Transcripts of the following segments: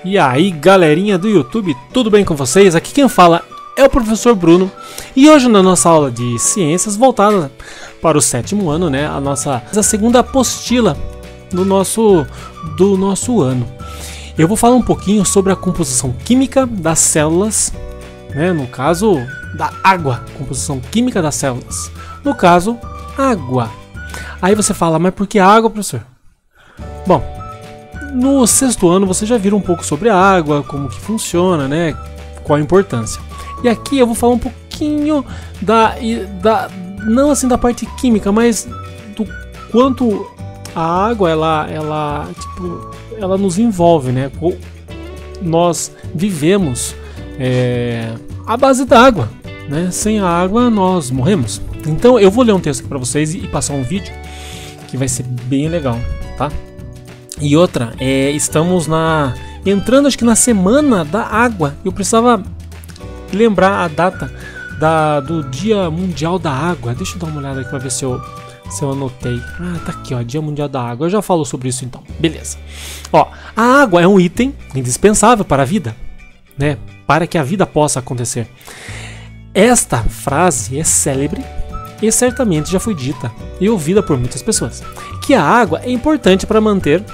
E aí, galerinha do YouTube, tudo bem com vocês? Aqui quem fala é o professor Bruno. E hoje na nossa aula de ciências voltada para o 7º ano, né, a segunda apostila do nosso ano. Eu vou falar um pouquinho sobre a composição química das células, né, no caso da água, composição química das células. No caso, água. Aí você fala, mas por que água, professor? Bom, no 6º ano você já viu um pouco sobre a água, como que funciona, né? Qual a importância. E aqui eu vou falar um pouquinho não assim da parte química, mas do quanto a água ela nos envolve, né? Nós vivemos à base da água, né? Sem a água nós morremos. Então eu vou ler um texto aqui para vocês e passar um vídeo que vai ser bem legal, tá? E outra, estamos entrando acho que na semana da água. Eu precisava lembrar a data do Dia Mundial da Água. Deixa eu dar uma olhada aqui para ver se eu anotei. Ah, tá aqui, ó, Dia Mundial da Água. Eu já falo sobre isso então, beleza. Ó, a água é um item indispensável para a vida, né? Para que a vida possa acontecer. Esta frase é célebre e certamente já foi dita e ouvida por muitas pessoas. Que a água é importante para manter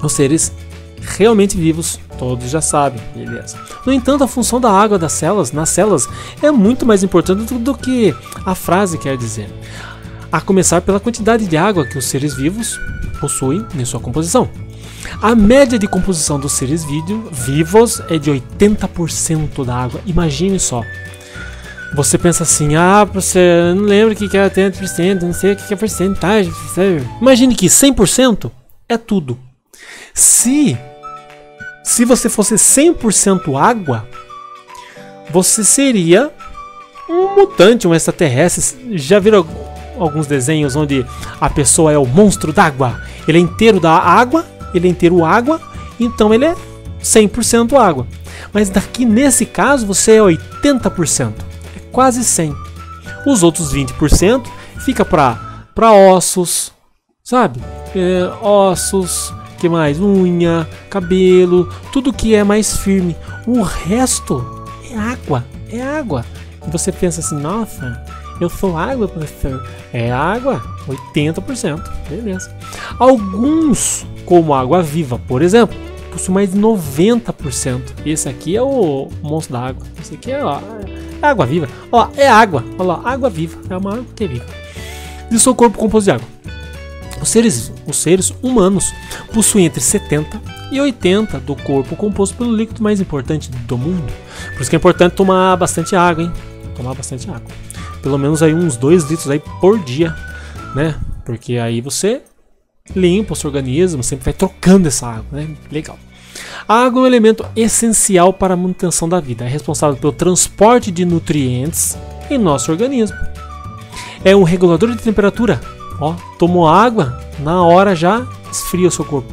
os seres realmente vivos, todos já sabem, beleza. No entanto, a função da água nas células é muito mais importante do que a frase quer dizer. A começar pela quantidade de água que os seres vivos possuem em sua composição. A média de composição dos seres vivos é de 80% da água. Imagine só. Você pensa assim, você não lembra o que é 80%, não sei o que é porcentagem. Imagine que 100% é tudo. Se você fosse 100% água, você seria um mutante, um extraterrestre. Já viram alguns desenhos onde a pessoa é o monstro d'água? Ele é inteiro da água, ele é inteiro água, então ele é 100% água. Mas daqui nesse caso você é 80%, é quase 100%. Os outros 20% fica para ossos, sabe? Ossos, que mais? Unha, cabelo, tudo que é mais firme. O resto é água, é água. E você pensa assim, nossa, eu sou água, professor. É água, 80%, beleza. Alguns, como a água viva, por exemplo, possuem mais de 90%. Esse aqui é o monstro da água. Esse aqui é água viva. Ó, é água. Olha lá, água viva. É uma água que é viva. E o seu corpo composto de água. Os seres humanos possuem entre 70 e 80% do corpo composto pelo líquido mais importante do mundo. Por isso que é importante tomar bastante água, hein? Tomar bastante água. Pelo menos aí uns 2 litros aí por dia, né? Porque aí você limpa o seu organismo, sempre vai trocando essa água, né? Legal. A água é um elemento essencial para a manutenção da vida. É responsável pelo transporte de nutrientes em nosso organismo. É um regulador de temperatura. Ó, tomou água, na hora já esfria o seu corpo.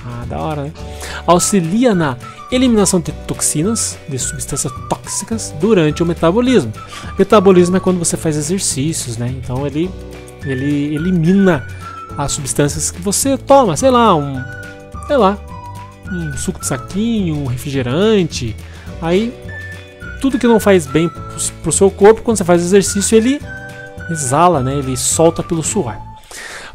Ah, da hora, né? Auxilia na eliminação de toxinas, de substâncias tóxicas durante o metabolismo. Metabolismo é quando você faz exercícios, né? Então ele elimina as substâncias que você toma, sei lá, um suco de saquinho, um refrigerante. Aí tudo que não faz bem pro seu corpo, quando você faz exercício, ele exala, né? Ele solta pelo suor.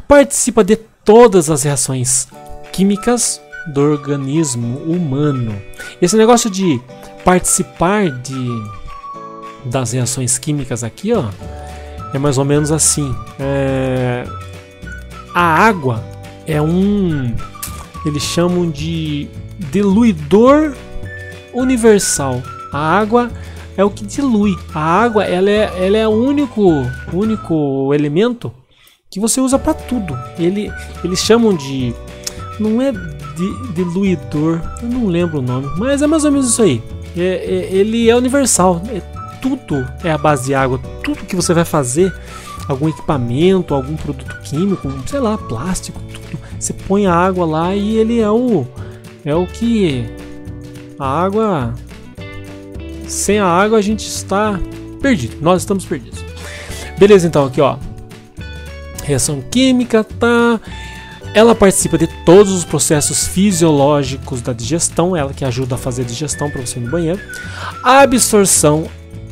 Participa de todas as reações químicas do organismo humano. Esse negócio de participar das reações químicas aqui, ó, é mais ou menos assim. A água é eles chamam de diluidor universal. A água é o que dilui. A água ela é o único elemento que você usa para tudo. Eles chamam de, não é diluidor, eu não lembro o nome, mas é mais ou menos isso aí. Ele é universal. Tudo é a base de água. Tudo que você vai fazer, algum equipamento, algum produto químico, sei lá, plástico, tudo. Você põe a água lá e ele é o que a água. Sem a água a gente está perdido. Nós estamos perdidos. Beleza, então aqui ó. Reação química, tá? Ela participa de todos os processos fisiológicos da digestão, ela que ajuda a fazer a digestão para você ir no banheiro. A absorção,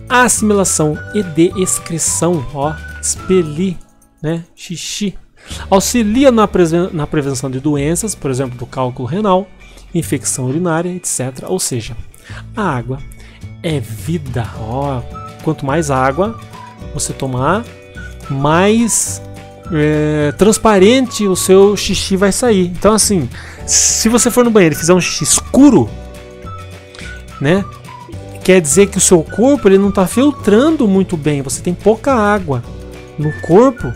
a assimilação e de excreção, ó, expelir, né, xixi. Auxilia na prevenção de doenças, por exemplo, do cálculo renal, infecção urinária, etc. Ou seja, a água é vida. Ó, quanto mais água você tomar, mais transparente o seu xixi vai sair. Então, assim, se você for no banheiro e fizer um xixi escuro, né, quer dizer que o seu corpo ele não está filtrando muito bem. Você tem pouca água no corpo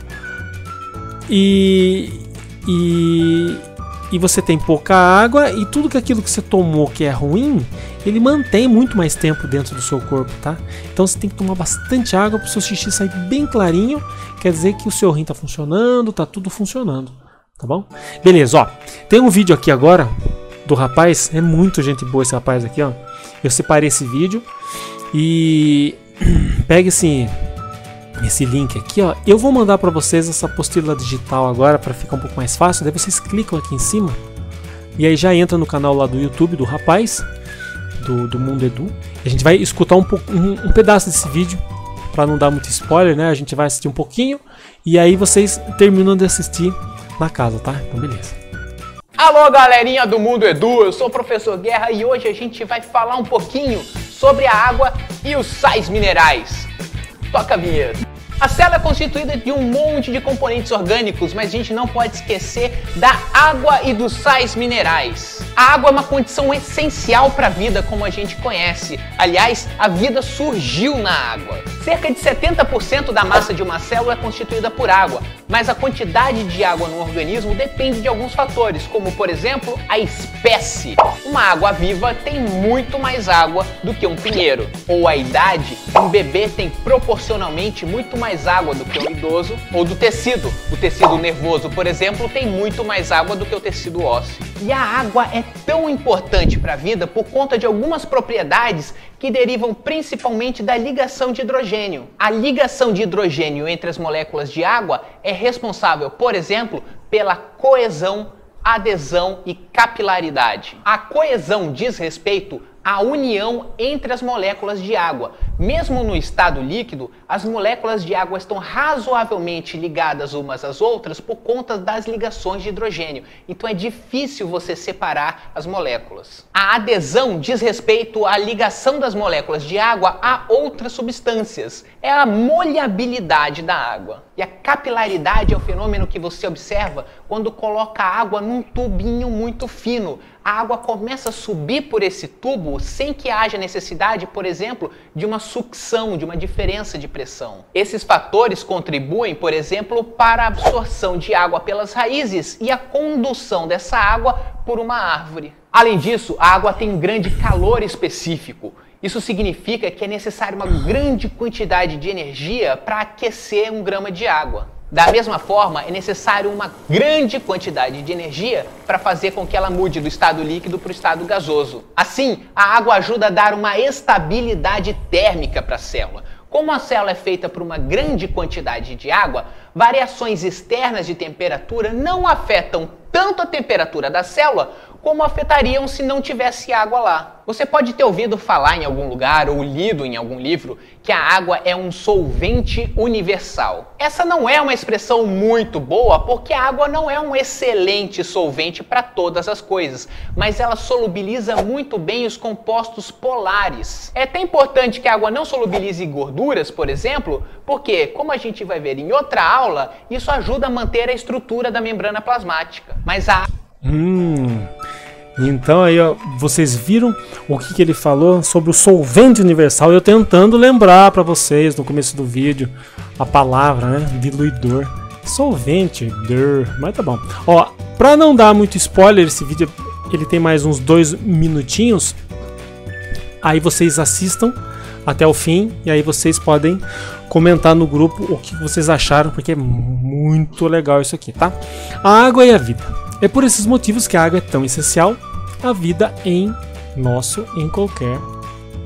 e você tem pouca água, e tudo aquilo que você tomou que é ruim, ele mantém muito mais tempo dentro do seu corpo, tá? Então você tem que tomar bastante água para o seu xixi sair bem clarinho. Quer dizer que o seu rim tá funcionando, tá tudo funcionando, tá bom? Beleza, ó. Tem um vídeo aqui agora do rapaz, é muito gente boa esse rapaz aqui, ó. Eu separei esse vídeo e pega esse link aqui, ó. Eu vou mandar para vocês essa apostila digital agora para ficar um pouco mais fácil. Daí vocês clicam aqui em cima e aí já entra no canal lá do YouTube do rapaz do Mundo Edu. A gente vai escutar um pedaço desse vídeo para não dar muito spoiler, né? A gente vai assistir um pouquinho e aí vocês terminam de assistir na casa, tá? Então beleza. Alô, galerinha do Mundo Edu, eu sou o Professor Guerra e hoje a gente vai falar um pouquinho sobre a água e os sais minerais. Toca a vinheta. A célula é constituída de um monte de componentes orgânicos, mas a gente não pode esquecer da água e dos sais minerais. A água é uma condição essencial para a vida como a gente conhece. Aliás, a vida surgiu na água. Cerca de 70% da massa de uma célula é constituída por água, mas a quantidade de água no organismo depende de alguns fatores, como por exemplo, a espécie. Uma água viva tem muito mais água do que um pinheiro. Ou a idade, um bebê tem proporcionalmente muito mais água do que um idoso, ou do tecido. O tecido nervoso, por exemplo, tem muito mais água do que o tecido ósseo. E a água é tão importante para a vida por conta de algumas propriedades que derivam principalmente da ligação de hidrogênio. A ligação de hidrogênio entre as moléculas de água é responsável, por exemplo, pela coesão, adesão e capilaridade. A coesão diz respeito à união entre as moléculas de água. Mesmo no estado líquido, as moléculas de água estão razoavelmente ligadas umas às outras por conta das ligações de hidrogênio. Então é difícil você separar as moléculas. A adesão diz respeito à ligação das moléculas de água a outras substâncias. É a molhabilidade da água. E a capilaridade é o fenômeno que você observa quando coloca a água num tubinho muito fino. A água começa a subir por esse tubo sem que haja necessidade, por exemplo, de uma sucção, de uma diferença de pressão. Esses fatores contribuem, por exemplo, para a absorção de água pelas raízes e a condução dessa água por uma árvore. Além disso, a água tem um grande calor específico. Isso significa que é necessária uma grande quantidade de energia para aquecer 1 grama de água. Da mesma forma, é necessário uma grande quantidade de energia para fazer com que ela mude do estado líquido para o estado gasoso. Assim, a água ajuda a dar uma estabilidade térmica para a célula. Como a célula é feita por uma grande quantidade de água, variações externas de temperatura não afetam tanto a temperatura da célula como afetariam se não tivesse água lá. Você pode ter ouvido falar em algum lugar ou lido em algum livro que a água é um solvente universal. Essa não é uma expressão muito boa porque a água não é um excelente solvente para todas as coisas, mas ela solubiliza muito bem os compostos polares. É até importante que a água não solubilize gorduras, por exemplo, porque, como a gente vai ver em outra aula, isso ajuda a manter a estrutura da membrana plasmática. Mas a Então aí, ó, vocês viram o que ele falou sobre o solvente universal. Eu tentando lembrar para vocês no começo do vídeo a palavra, né, diluidor, solvente, mas tá bom. Ó, para não dar muito spoiler, esse vídeo ele tem mais uns 2 minutinhos. Aí vocês assistam até o fim e aí vocês podem comentar no grupo o que vocês acharam, porque é muito legal isso aqui, tá? A água e a vida. É por esses motivos que a água é tão essencial à vida em qualquer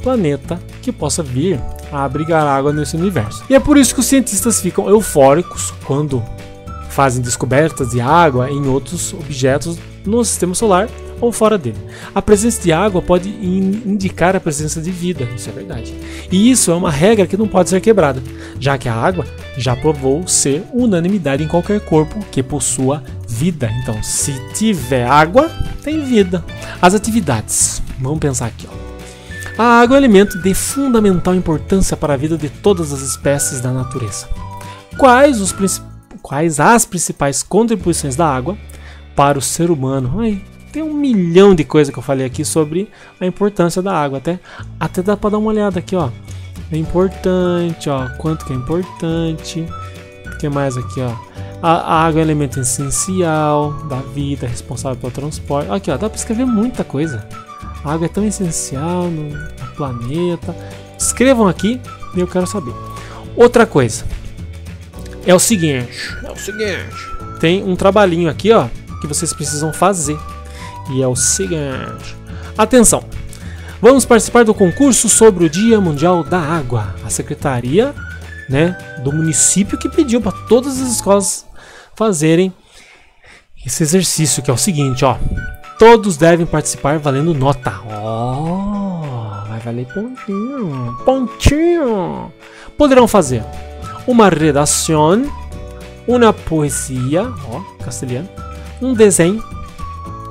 planeta que possa vir a abrigar água nesse universo. E é por isso que os cientistas ficam eufóricos quando fazem descobertas de água em outros objetos no sistema solar ou fora dele. A presença de água pode indicar a presença de vida, isso é verdade. E isso é uma regra que não pode ser quebrada, já que a água já provou ser unanimidade em qualquer corpo que possua vida. Então, se tiver água, tem vida. As atividades, vamos pensar aqui, ó. A água é um elemento de fundamental importância para a vida de todas as espécies da natureza. Quais as principais contribuições da água para o ser humano? Tem 1 milhão de coisas que eu falei aqui sobre a importância da água. Até dá para dar uma olhada aqui, ó. É importante, ó. Quanto que é importante. O que mais aqui, ó? A água é um elemento essencial da vida, responsável pelo transporte. Aqui, ó. Dá para escrever muita coisa. A água é tão essencial no planeta. Escrevam aqui e eu quero saber. Outra coisa. É o seguinte. Tem um trabalhinho aqui, ó, que vocês precisam fazer. E é o seguinte. Atenção. Vamos participar do concurso sobre o Dia Mundial da Água. A secretaria, né, do município que pediu para todas as escolas fazerem esse exercício, que é o seguinte, ó. Todos devem participar valendo nota. Vai valer pontinho. Pontinho. Poderão fazer uma redação, uma poesia, ó, castelhano, um desenho,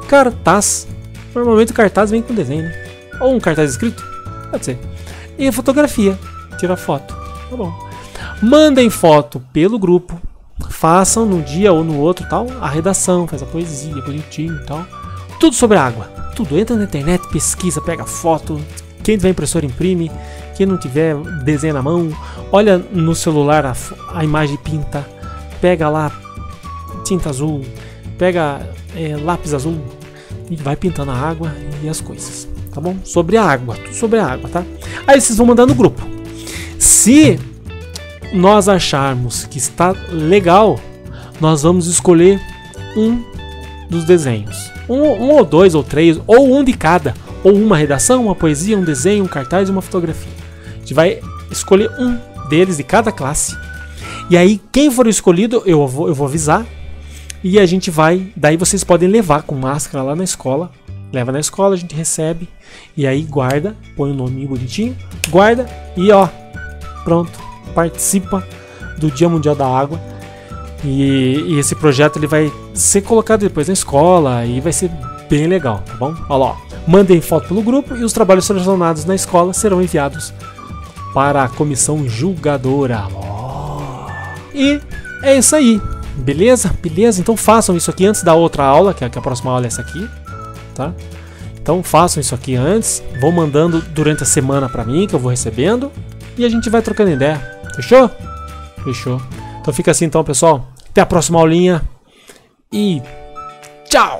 cartaz. Normalmente o cartaz vem com desenho, né? Ou um cartaz escrito, pode ser. E a fotografia, tira foto, tá bom. Mandem foto pelo grupo, façam no dia ou no outro, tal, a redação, faz a poesia bonitinho e tal. Tudo sobre água, tudo. Entra na internet, pesquisa, pega foto. Quem tiver impressora imprime, quem não tiver desenha na mão. Olha no celular a imagem, pinta, pega lá tinta azul, pega lápis azul e vai pintando a água e as coisas, tá bom? Sobre a água, tudo sobre a água, tá? Aí vocês vão mandar no grupo. Se nós acharmos que está legal, nós vamos escolher um dos desenhos. Um ou dois ou três, ou um de cada. Ou uma redação, uma poesia, um desenho, um cartaz e uma fotografia. A gente vai escolher um deles de cada classe. E aí, quem for escolhido, eu vou avisar. E a gente vai... Daí vocês podem levar com máscara lá na escola. Leva na escola, a gente recebe. E aí guarda, põe o nome bonitinho. Guarda e ó, pronto. Participa do Dia Mundial da Água. E esse projeto ele vai ser colocado depois na escola. E vai ser bem legal, tá bom? Olha lá, ó. Mandem foto pelo grupo e os trabalhos selecionados na escola serão enviados para a comissão julgadora. E é isso aí, beleza? Beleza? Então façam isso aqui antes da outra aula, que a próxima aula é essa aqui, tá? Então façam isso aqui antes, vão mandando durante a semana para mim, que eu vou recebendo, e a gente vai trocando ideia. Fechou? Fechou. Então fica assim então, pessoal. Até a próxima aulinha e tchau!